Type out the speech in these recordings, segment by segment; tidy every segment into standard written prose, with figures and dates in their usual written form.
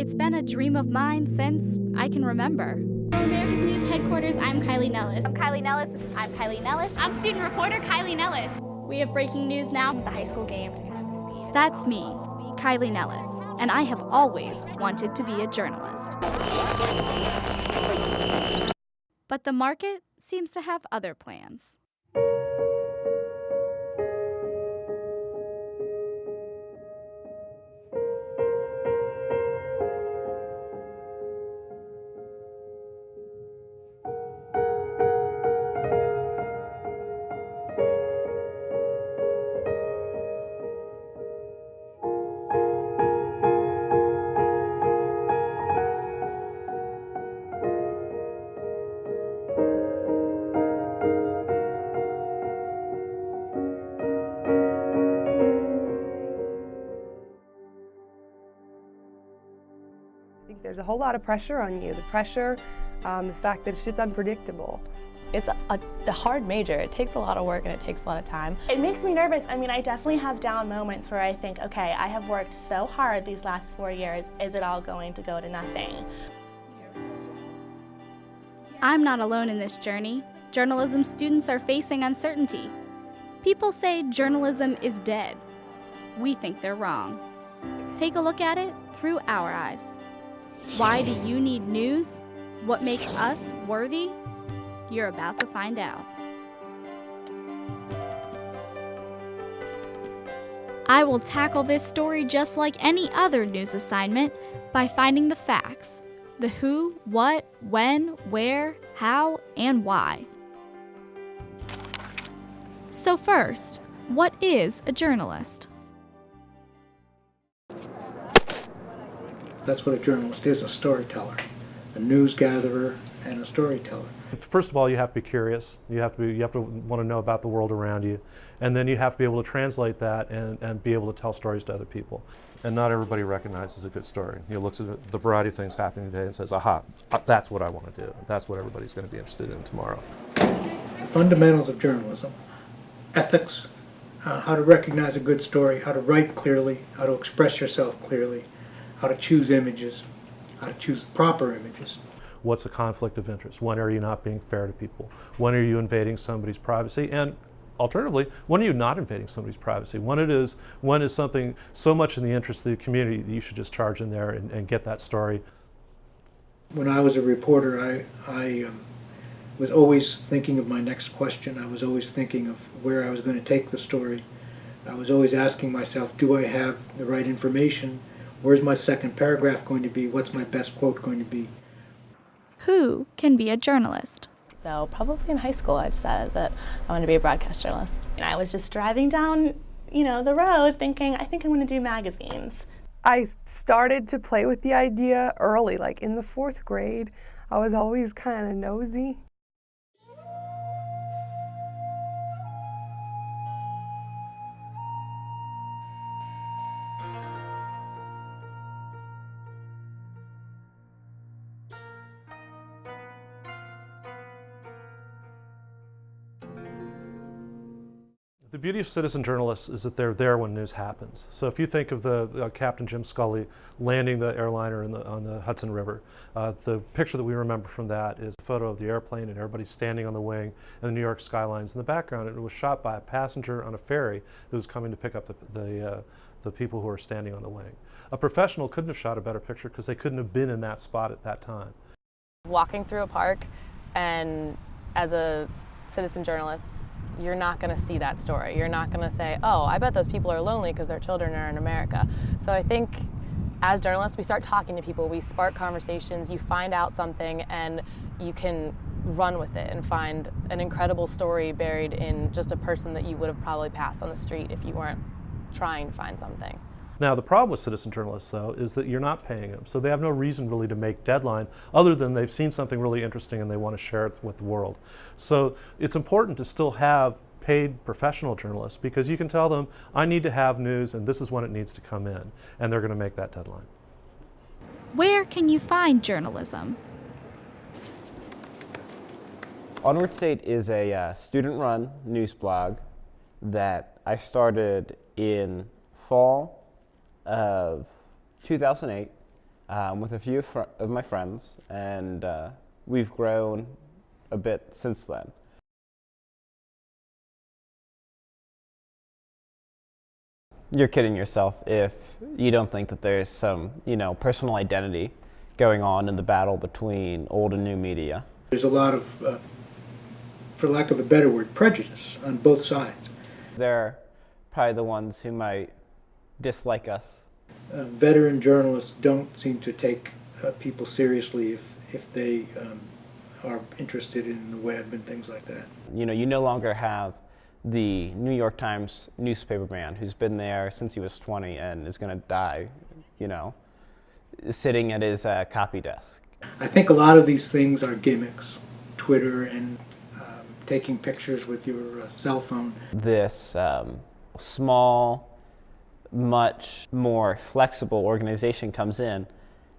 It's been a dream of mine since I can remember. From America's News Headquarters, I'm Kylie Nellis. I'm Kylie Nellis. I'm Kylie Nellis. I'm student reporter Kylie Nellis. We have breaking news now. The high school game to kind of speed. That's me, Kylie Nellis, and I have always wanted to be a journalist. But the market seems to have other plans. I think there's a whole lot of pressure on you. The pressure, the fact that it's just unpredictable. It's a hard major. It takes a lot of work and it takes a lot of time. It makes me nervous. I mean, I definitely have down moments where I think, okay, I have worked so hard these last 4 years. Is it all going to go to nothing? I'm not alone in this journey. Journalism students are facing uncertainty. People say journalism is dead. We think they're wrong. Take a look at it through our eyes. Why do you need news? What makes us worthy? You're about to find out. I will tackle this story just like any other news assignment by finding the facts. The who, what, when, where, how, and why. So first, what is a journalist? That's what a journalist is, a storyteller, a news gatherer and a storyteller. First of all, you have to be curious. You have to want to know about the world around you, and then you have to be able to translate that and be able to tell stories to other people. And not everybody recognizes a good story. He looks at the variety of things happening today and says, aha, that's what I want to do. That's what everybody's going to be interested in tomorrow. The fundamentals of journalism, ethics, how to recognize a good story, how to write clearly, how to express yourself clearly, how to choose images, how to choose proper images. What's a conflict of interest? When are you not being fair to people? When are you invading somebody's privacy? And alternatively, when are you not invading somebody's privacy? When is something so much in the interest of the community that you should just charge in there and get that story? When I was a reporter, I was always thinking of my next question. I was always thinking of where I was going to take the story. I was always asking myself, do I have the right information? Where's my second paragraph going to be? What's my best quote going to be? Who can be a journalist? So probably in high school I decided that I wanted to be a broadcast journalist. And I was just driving down, the road thinking, I think I want to do magazines. I started to play with the idea early, like in the 4th grade. I was always kind of nosy. The beauty of citizen journalists is that they're there when news happens. So if you think of the Captain Jim Scully landing the airliner on the Hudson River, the picture that we remember from that is a photo of the airplane and everybody standing on the wing and the New York skylines in the background. And it was shot by a passenger on a ferry that was coming to pick up the people who were standing on the wing. A professional couldn't have shot a better picture because they couldn't have been in that spot at that time. Walking through a park, and as a citizen journalist, you're not going to see that story. You're not going to say, oh, I bet those people are lonely because their children are in America. So I think as journalists, we start talking to people, we spark conversations, you find out something, and you can run with it and find an incredible story buried in just a person that you would have probably passed on the street if you weren't trying to find something. Now, the problem with citizen journalists, though, is that you're not paying them. So they have no reason really to make deadline other than they've seen something really interesting and they want to share it with the world. So it's important to still have paid professional journalists because you can tell them, I need to have news and this is when it needs to come in. And they're going to make that deadline. Where can you find journalism? Onward State is a student-run news blog that I started in fall of 2008. with a few of my friends, and we've grown a bit since then. You're kidding yourself if you don't think that there's some, personal identity going on in the battle between old and new media. There's a lot of, for lack of a better word, prejudice on both sides. They're probably the ones who might dislike us. Veteran journalists don't seem to take people seriously if they are interested in the web and things like that. You no longer have the New York Times newspaperman who's been there since he was 20 and is going to die, sitting at his copy desk. I think a lot of these things are gimmicks. Twitter and taking pictures with your cell phone. This small, much more flexible organization comes in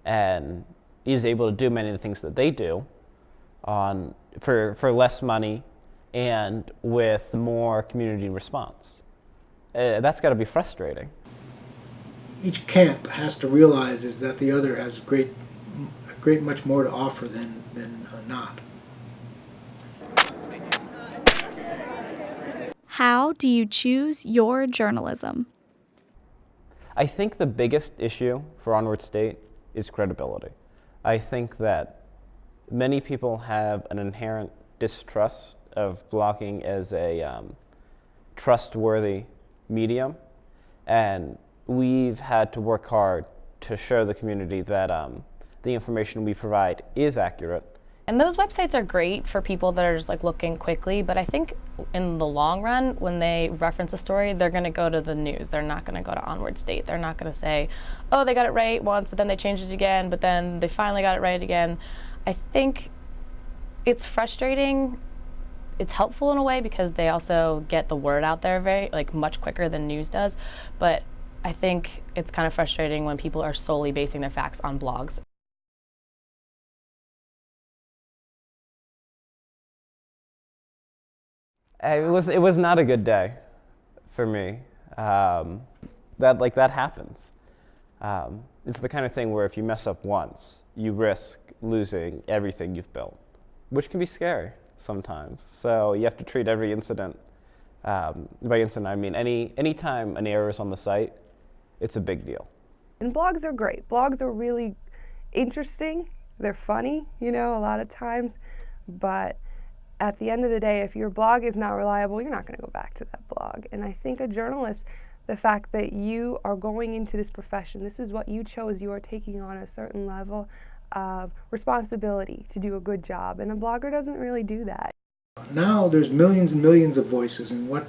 and is able to do many of the things that they do for less money and with more community response. That's got to be frustrating. Each camp has to realize is that the other has great much more to offer than not. How do you choose your journalism? I think the biggest issue for Onward State is credibility. I think that many people have an inherent distrust of blogging as a trustworthy medium, and we've had to work hard to show the community that the information we provide is accurate. And those websites are great for people that are just looking quickly, but I think in the long run, when they reference a story, they're going to go to the news. They're not going to go to Onward State. They're not going to say, oh, they got it right once, but then they changed it again, but then they finally got it right again. I think it's frustrating. It's helpful in a way because they also get the word out there very much quicker than news does, but I think it's kind of frustrating when people are solely basing their facts on blogs. It was not a good day for me. That happens. It's the kind of thing where if you mess up once, you risk losing everything you've built, which can be scary sometimes. So you have to treat every incident. By incident, I mean any time an error is on the site, it's a big deal. And blogs are great. Blogs are really interesting. They're funny, a lot of times, but at the end of the day, if your blog is not reliable, you're not going to go back to that blog. And I think a journalist, the fact that you are going into this profession, this is what you chose, you are taking on a certain level of responsibility to do a good job, and a blogger doesn't really do that. Now there's millions and millions of voices, and what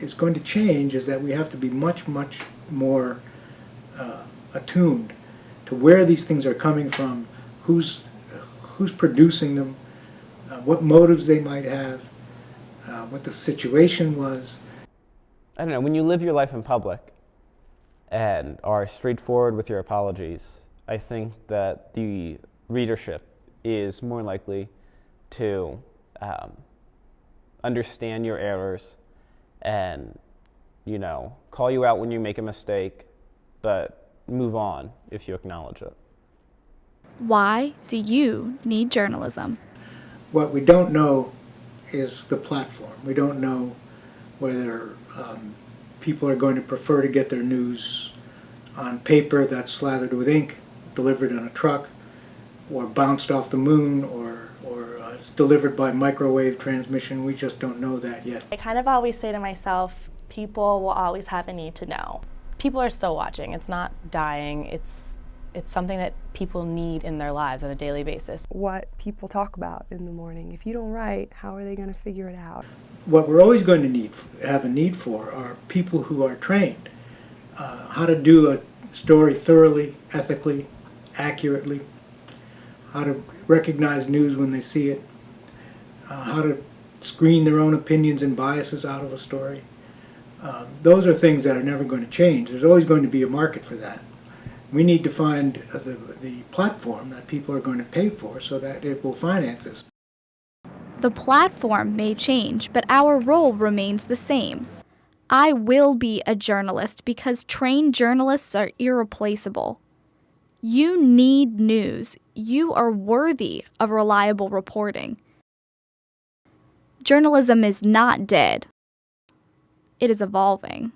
is going to change is that we have to be much more attuned to where these things are coming from, who's producing them, what motives they might have, what the situation was. I don't know, when you live your life in public and are straightforward with your apologies, I think that the readership is more likely to understand your errors and, call you out when you make a mistake, but move on if you acknowledge it. Why do you need journalism? What we don't know is the platform. We don't know whether people are going to prefer to get their news on paper that's slathered with ink, delivered on a truck, or bounced off the moon, or it's delivered by microwave transmission. We just don't know that yet. I kind of always say to myself, people will always have a need to know. People are still watching. It's not dying. It's something that people need in their lives on a daily basis. What people talk about in the morning. If you don't write, how are they going to figure it out? What we're always going to have a need for are people who are trained. How to do a story thoroughly, ethically, accurately, how to recognize news when they see it, how to screen their own opinions and biases out of a story. Those are things that are never going to change. There's always going to be a market for that. We need to find the platform that people are going to pay for so that it will finance us. The platform may change, but our role remains the same. I will be a journalist because trained journalists are irreplaceable. You need news. You are worthy of reliable reporting. Journalism is not dead. It is evolving.